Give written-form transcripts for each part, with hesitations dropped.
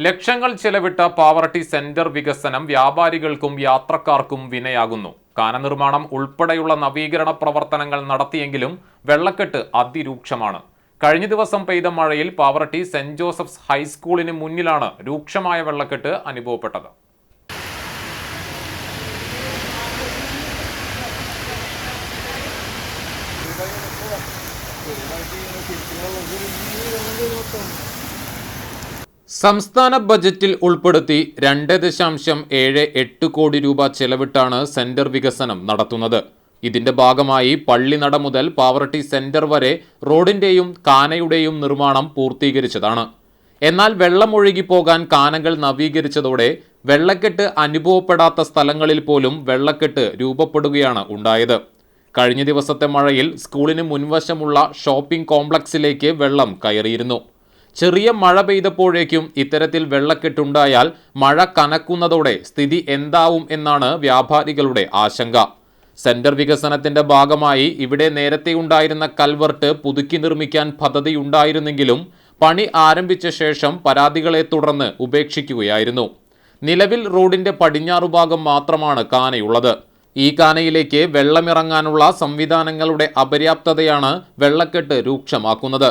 ലക്ഷങ്ങൾ ചെലവിട്ട പാവർട്ടി സെന്റർ വികസനം വ്യാപാരികൾക്കും യാത്രക്കാർക്കും വിനയാകുന്നു. കാനനിർമ്മാണം ഉൾപ്പെടെയുള്ള നവീകരണ പ്രവർത്തനങ്ങൾ നടത്തിയെങ്കിലും വെള്ളക്കെട്ട് അതിരൂക്ഷമാണ്. കഴിഞ്ഞ ദിവസം പെയ്ത മഴയിൽ പാവർട്ടി സെന്റ് ജോസഫ്സ് ഹൈസ്കൂളിന് മുന്നിലാണ് രൂക്ഷമായ വെള്ളക്കെട്ട് അനുഭവപ്പെട്ടത്. സംസ്ഥാന ബജറ്റിൽ ഉൾപ്പെടുത്തി 2.78 കോടി രൂപ ചെലവിട്ടാണ് സെന്റർ വികസനം നടത്തുന്നത്. ഇതിന്റെ ഭാഗമായി പള്ളിനട മുതൽ പാവർട്ടി സെന്റർ വരെ റോഡിന്റെയും കാനയുടെയും നിർമ്മാണം പൂർത്തീകരിച്ചതാണ്. എന്നാൽ വെള്ളം ഒഴുകിപ്പോകാൻ കാനകൾ നവീകരിച്ചതോടെ വെള്ളക്കെട്ട് അനുഭവപ്പെടാത്ത സ്ഥലങ്ങളിൽ പോലും വെള്ളക്കെട്ട് രൂപപ്പെടുകയാണ് ഉണ്ടായത്. കഴിഞ്ഞ ദിവസത്തെ മഴയിൽ സ്കൂളിന് മുൻവശമുള്ള ഷോപ്പിംഗ് കോംപ്ലക്സിലേക്ക് വെള്ളം കയറിയിരുന്നു. ചെറിയ മഴ പെയ്തപ്പോഴേക്കും ഇത്തരത്തിൽ വെള്ളക്കെട്ടുണ്ടായാൽ മഴ കനക്കുന്നതോടെ സ്ഥിതി എന്താവും എന്നാണ് വ്യാപാരികളുടെ ആശങ്ക. സെന്റർ വികസനത്തിന്റെ ഭാഗമായി ഇവിടെ നേരത്തെ ഉണ്ടായിരുന്ന കൽവർട്ട് പുതുക്കി നിർമ്മിക്കാൻ പദ്ധതിയുണ്ടായിരുന്നെങ്കിലും പണി ആരംഭിച്ച ശേഷം പരാതികളെ തുടർന്ന് ഉപേക്ഷിക്കുകയായിരുന്നു. നിലവിൽ റോഡിന്റെ പടിഞ്ഞാറുഭാഗം മാത്രമാണ് കാനയുള്ളത്. ഈ കാനയിലേക്ക് വെള്ളമിറങ്ങാനുള്ള സംവിധാനങ്ങളുടെ അപര്യാപ്തതയാണ് വെള്ളക്കെട്ട് രൂക്ഷമാക്കുന്നത്.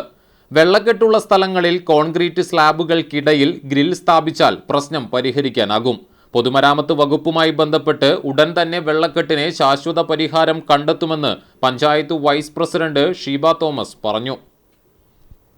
വെള്ളക്കെട്ടുള്ള സ്ഥലങ്ങളിൽ കോൺക്രീറ്റ് സ്ലാബുകൾക്കിടയിൽ ഗ്രിൽ സ്ഥാപിച്ചാൽ പ്രശ്നം പരിഹരിക്കാനാകും. പൊതുമരാമത്ത് വകുപ്പുമായി ബന്ധപ്പെട്ട് ഉടൻ തന്നെ വെള്ളക്കെട്ടിന് ശാശ്വത പരിഹാരം കണ്ടെത്തുമെന്ന് പഞ്ചായത്ത് വൈസ് പ്രസിഡന്റ് ഷീബ തോമസ് പറഞ്ഞു.